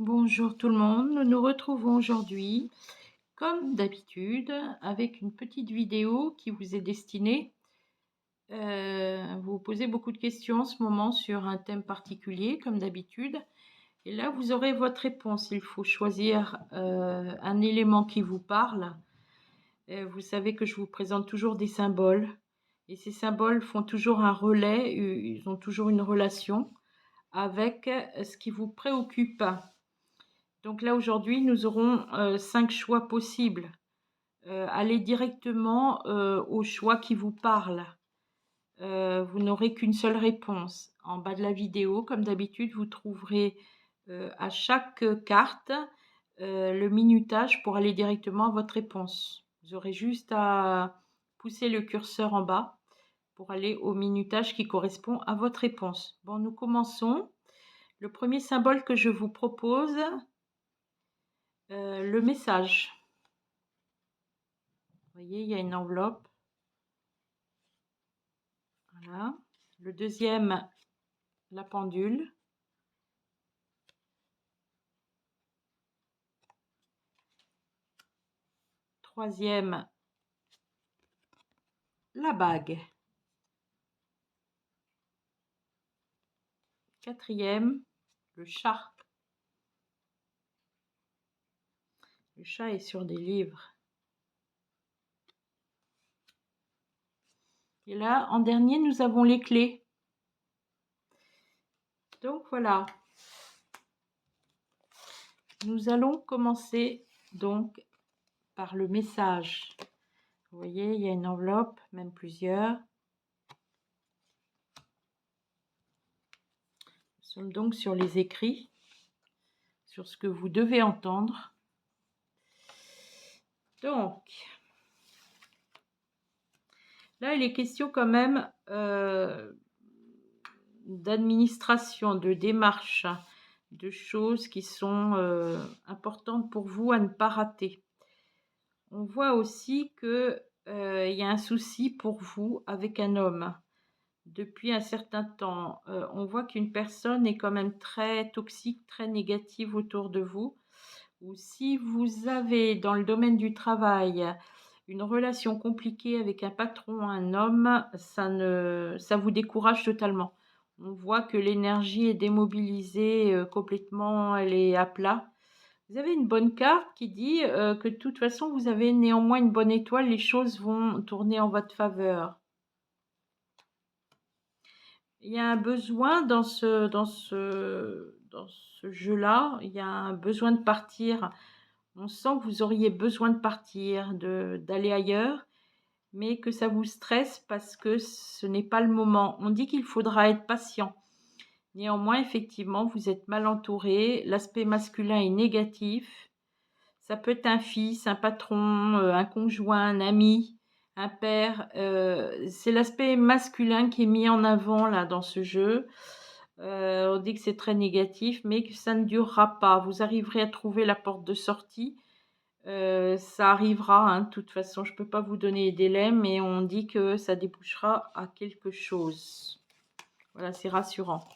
Bonjour tout le monde, nous nous retrouvons aujourd'hui, comme d'habitude, avec une petite vidéo qui vous est destinée. Vous vous posez beaucoup de questions en ce moment sur un thème particulier, comme d'habitude. Et là, vous aurez votre réponse. Il faut choisir un élément qui vous parle. Vous savez que je vous présente toujours des symboles. Et ces symboles font toujours un relais, ils ont toujours une relation avec ce qui vous préoccupe. Donc là, aujourd'hui, nous aurons 5 choix possibles. Allez directement au choix qui vous parle. Vous n'aurez qu'une seule réponse. En bas de la vidéo, comme d'habitude, vous trouverez à chaque carte le minutage pour aller directement à votre réponse. Vous aurez juste à pousser le curseur en bas pour aller au minutage qui correspond à votre réponse. Bon, nous commençons. Le premier symbole que je vous propose, le message. Vous voyez, il y a une enveloppe. Voilà. Le deuxième, la pendule. Troisième, la bague. Quatrième, le chat. Le chat est sur des livres. Et là, en dernier, nous avons les clés. Donc voilà. Nous allons commencer donc par le message. Vous voyez, il y a une enveloppe, même plusieurs. Nous sommes donc sur les écrits, sur ce que vous devez entendre. Donc, là, il est question quand même d'administration, de démarche, de choses qui sont importantes pour vous à ne pas rater. On voit aussi qu'il y a un souci pour vous avec un homme. Depuis un certain temps, on voit qu'une personne est quand même très toxique, très négative autour de vous. Ou si vous avez dans le domaine du travail une relation compliquée avec un patron, un homme, ça vous décourage totalement. On voit que l'énergie est démobilisée complètement, elle est à plat. Vous avez une bonne carte qui dit que de toute façon, vous avez néanmoins une bonne étoile, les choses vont tourner en votre faveur. Il y a un besoin dans ce jeu-là, il y a un besoin de partir. On sent que vous auriez besoin de partir, d'aller ailleurs, mais que ça vous stresse parce que ce n'est pas le moment. On dit qu'il faudra être patient. Néanmoins, effectivement, vous êtes mal entouré. L'aspect masculin est négatif. Ça peut être un fils, un patron, un conjoint, un ami, un père. C'est l'aspect masculin qui est mis en avant là dans ce jeu. On dit que c'est très négatif, mais que ça ne durera pas. Vous arriverez à trouver la porte de sortie. Ça arrivera, hein, de toute façon, je ne peux pas vous donner les délais, mais on dit que ça débouchera à quelque chose. Voilà, c'est rassurant.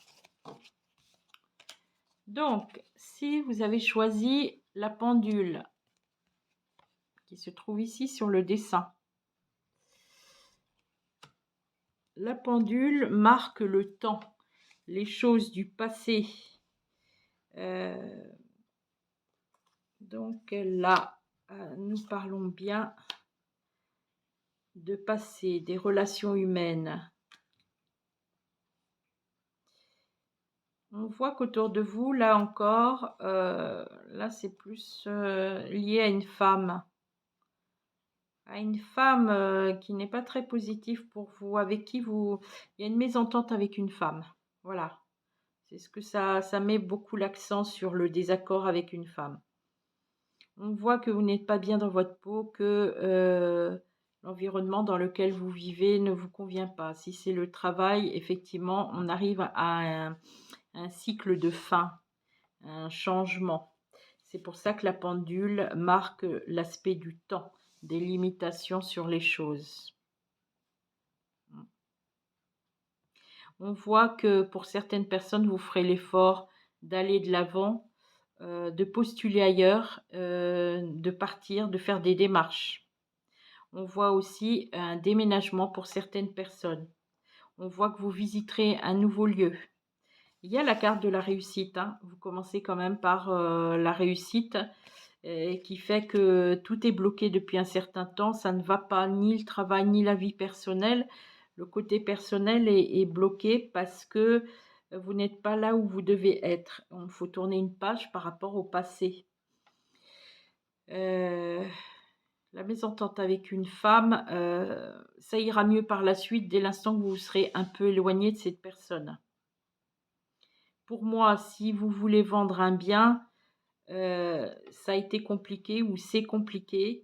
Donc, si vous avez choisi la pendule qui se trouve ici sur le dessin, la pendule marque le temps, les choses du passé. Donc là, nous parlons bien de passé, des relations humaines. On voit qu'autour de vous, là encore, là c'est plus lié à une femme. À une femme qui n'est pas très positive pour vous, avec qui vous... Il y a une mésentente avec une femme. Voilà. C'est ce que ça met beaucoup l'accent sur le désaccord avec une femme. On voit que vous n'êtes pas bien dans votre peau, que l'environnement dans lequel vous vivez ne vous convient pas. Si c'est le travail, effectivement, on arrive à un cycle de fin, un changement. C'est pour ça que la pendule marque l'aspect du temps, des limitations sur les choses. On voit que pour certaines personnes, vous ferez l'effort d'aller de l'avant, de postuler ailleurs, de partir, de faire des démarches. On voit aussi un déménagement pour certaines personnes. On voit que vous visiterez un nouveau lieu. Il y a la carte de la réussite, hein. Vous commencez quand même par la réussite qui fait que tout est bloqué depuis un certain temps. Ça ne va pas, ni le travail, ni la vie personnelle. Le côté personnel est bloqué parce que vous n'êtes pas là où vous devez être. Il faut tourner une page par rapport au passé. La mésentente avec une femme, ça ira mieux par la suite dès l'instant que vous serez un peu éloigné de cette personne. Pour moi, si vous voulez vendre un bien, ça a été compliqué ou c'est compliqué.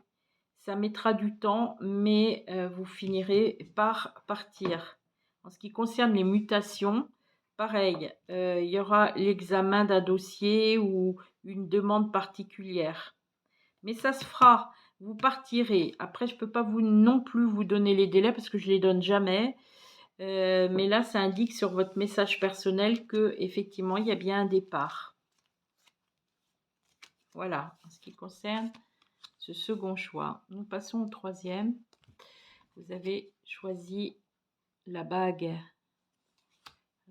Ça mettra du temps, mais vous finirez par partir. En ce qui concerne les mutations, pareil, il y aura l'examen d'un dossier ou une demande particulière. Mais ça se fera. Vous partirez. Après, je ne peux pas non plus vous donner les délais parce que je ne les donne jamais. Mais là, ça indique sur votre message personnel que effectivement, il y a bien un départ. Voilà, en ce qui concerne ce second choix. Nous passons au troisième. Vous avez choisi la bague.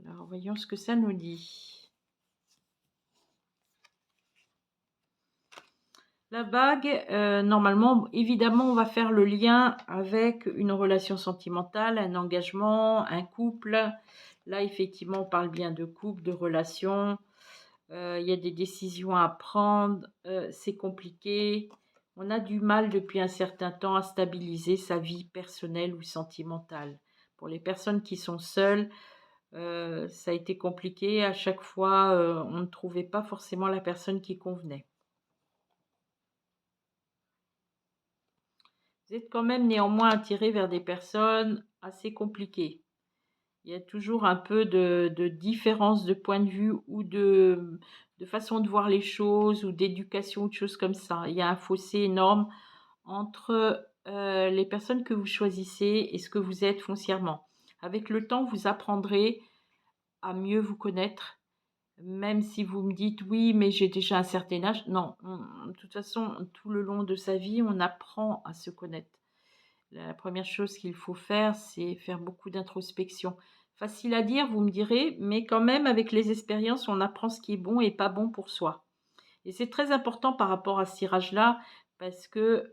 Alors, voyons ce que ça nous dit. La bague, normalement, évidemment, on va faire le lien avec une relation sentimentale, un engagement, un couple. Là, effectivement, on parle bien de couple, de relation. Il y a des décisions à prendre. C'est compliqué. On a du mal depuis un certain temps à stabiliser sa vie personnelle ou sentimentale. Pour les personnes qui sont seules, ça a été compliqué. À chaque fois, on ne trouvait pas forcément la personne qui convenait. Vous êtes quand même néanmoins attiré vers des personnes assez compliquées. Il y a toujours un peu de différence de point de vue ou de façon de voir les choses ou d'éducation ou de choses comme ça. Il y a un fossé énorme entre les personnes que vous choisissez et ce que vous êtes foncièrement. Avec le temps, vous apprendrez à mieux vous connaître, même si vous me dites oui, mais j'ai déjà un certain âge. Non, de toute façon, tout le long de sa vie, on apprend à se connaître. La première chose qu'il faut faire, c'est faire beaucoup d'introspection. Facile à dire, vous me direz, mais quand même, avec les expériences, on apprend ce qui est bon et pas bon pour soi. Et c'est très important par rapport à ce tirage-là, parce que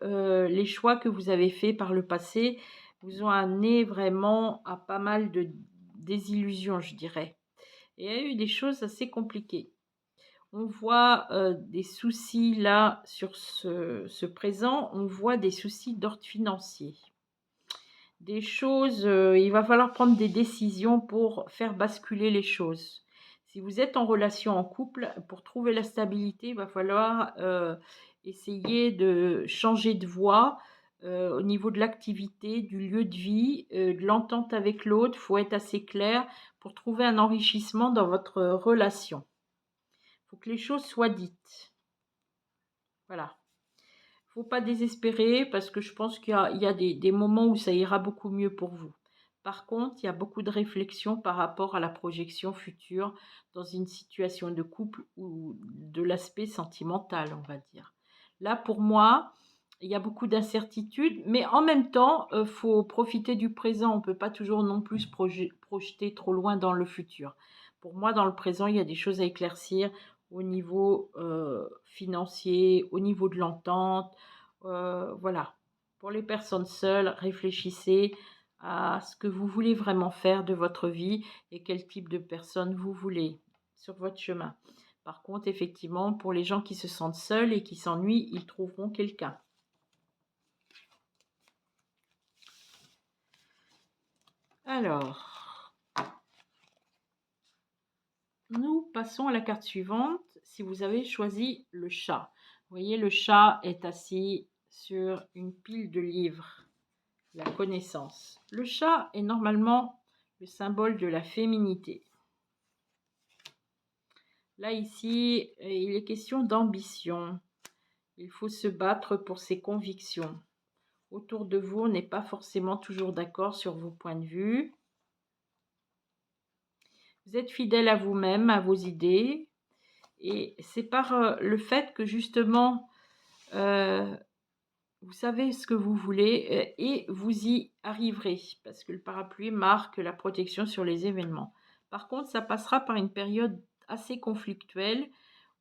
les choix que vous avez faits par le passé vous ont amené vraiment à pas mal de désillusions, je dirais. Et il y a eu des choses assez compliquées. On voit des soucis là sur ce présent, on voit des soucis d'ordre financier. Des choses, il va falloir prendre des décisions pour faire basculer les choses. Si vous êtes en relation en couple, pour trouver la stabilité, il va falloir essayer de changer de voie au niveau de l'activité, du lieu de vie, de l'entente avec l'autre. Il faut être assez clair pour trouver un enrichissement dans votre relation. Il faut que les choses soient dites. Voilà. Faut pas désespérer parce que je pense qu'il y a des moments où ça ira beaucoup mieux pour vous. Par contre, il y a beaucoup de réflexion par rapport à la projection future dans une situation de couple ou de l'aspect sentimental, on va dire. Là, pour moi, il y a beaucoup d'incertitudes, mais en même temps, faut profiter du présent. On ne peut pas toujours non plus se projeter trop loin dans le futur. Pour moi, dans le présent, il y a des choses à éclaircir au niveau financier, au niveau de l'entente. Voilà. Pour les personnes seules, réfléchissez à ce que vous voulez vraiment faire de votre vie et quel type de personne vous voulez sur votre chemin. Par contre, effectivement, pour les gens qui se sentent seuls et qui s'ennuient, ils trouveront quelqu'un. Alors, nous passons à la carte suivante. Si vous avez choisi le chat, vous voyez, le chat est assis sur une pile de livres. La connaissance. Le chat est normalement le symbole de la féminité. Là, ici, il est question d'ambition. Il faut se battre pour ses convictions. Autour de vous, on n'est pas forcément toujours d'accord sur vos points de vue. Vous êtes fidèle à vous-même, à vos idées. Et c'est par le fait que justement, euh, vous savez ce que vous voulez et vous y arriverez, parce que le parapluie marque la protection sur les événements. Par contre, ça passera par une période assez conflictuelle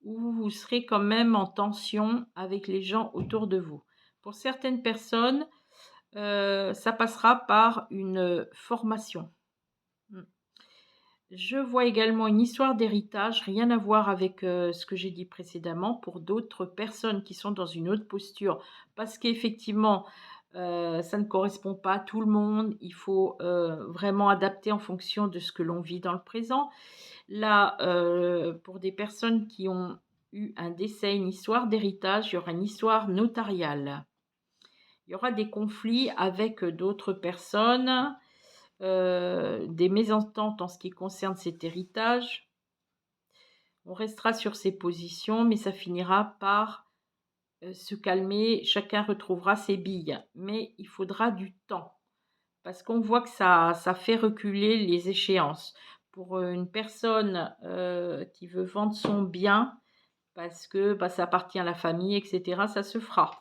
où vous serez quand même en tension avec les gens autour de vous. Pour certaines personnes, ça passera par une formation. Je vois également une histoire d'héritage, rien à voir avec ce que j'ai dit précédemment, pour d'autres personnes qui sont dans une autre posture, parce qu'effectivement, ça ne correspond pas à tout le monde, il faut vraiment adapter en fonction de ce que l'on vit dans le présent. Là, pour des personnes qui ont eu un décès, une histoire d'héritage, il y aura une histoire notariale. Il y aura des conflits avec d'autres personnes, des mésententes en ce qui concerne cet héritage. On restera sur ses positions, mais ça finira par se calmer. Chacun retrouvera ses billes. Mais il faudra du temps. Parce qu'on voit que ça fait reculer les échéances. Pour une personne qui veut vendre son bien, parce que bah, ça appartient à la famille, etc., ça se fera.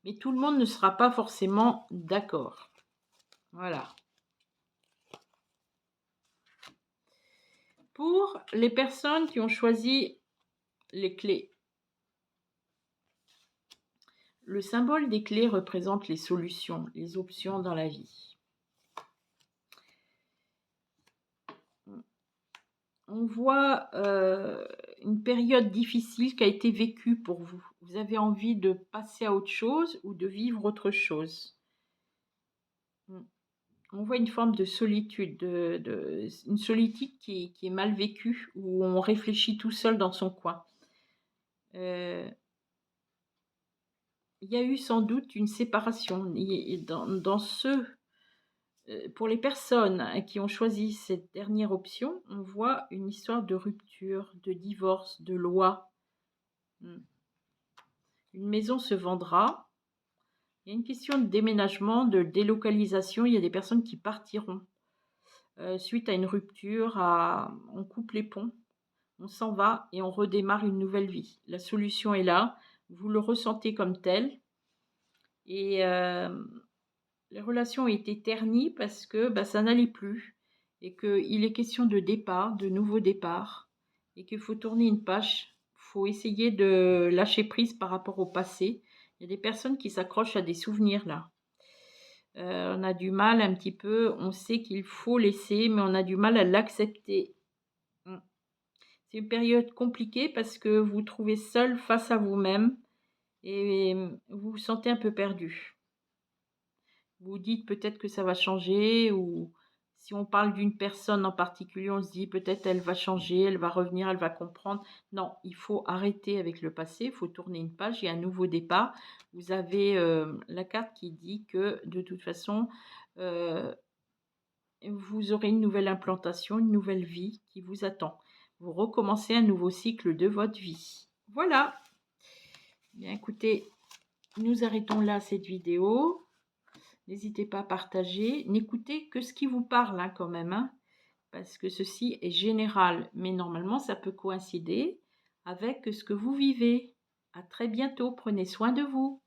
Mais tout le monde ne sera pas forcément d'accord. Voilà. Pour les personnes qui ont choisi les clés, le symbole des clés représente les solutions, les options dans la vie. On voit une période difficile qui a été vécue pour vous. Vous avez envie de passer à autre chose ou de vivre autre chose. On voit une forme de solitude, une solitude qui est mal vécue, où on réfléchit tout seul dans son coin. Il y a eu sans doute une séparation. Pour les personnes qui ont choisi cette dernière option, on voit une histoire de rupture, de divorce, de loi. Une maison se vendra. Il y a une question de déménagement, de délocalisation. Il y a des personnes qui partiront. Suite à une rupture, on coupe les ponts, on s'en va et on redémarre une nouvelle vie. La solution est là, vous le ressentez comme tel. Et les relations ont été ternies parce que ça n'allait plus et qu'il est question de départ, de nouveau départ, et qu'il faut tourner une page. Il faut essayer de lâcher prise par rapport au passé. Il y a des personnes qui s'accrochent à des souvenirs là. On a du mal un petit peu, on sait qu'il faut laisser, mais on a du mal à l'accepter. C'est une période compliquée parce que vous vous trouvez seul face à vous-même et vous vous sentez un peu perdu. Vous vous dites peut-être que ça va changer, ou si on parle d'une personne en particulier, on se dit peut-être elle va changer, elle va revenir, elle va comprendre. Non, il faut arrêter avec le passé, il faut tourner une page, il y a un nouveau départ. Vous avez la carte qui dit que de toute façon, vous aurez une nouvelle implantation, une nouvelle vie qui vous attend. Vous recommencez un nouveau cycle de votre vie. Voilà. Bien écoutez, nous arrêtons là cette vidéo. N'hésitez pas à partager. N'écoutez que ce qui vous parle quand même, hein, parce que ceci est général. Mais normalement, ça peut coïncider avec ce que vous vivez. À très bientôt. Prenez soin de vous.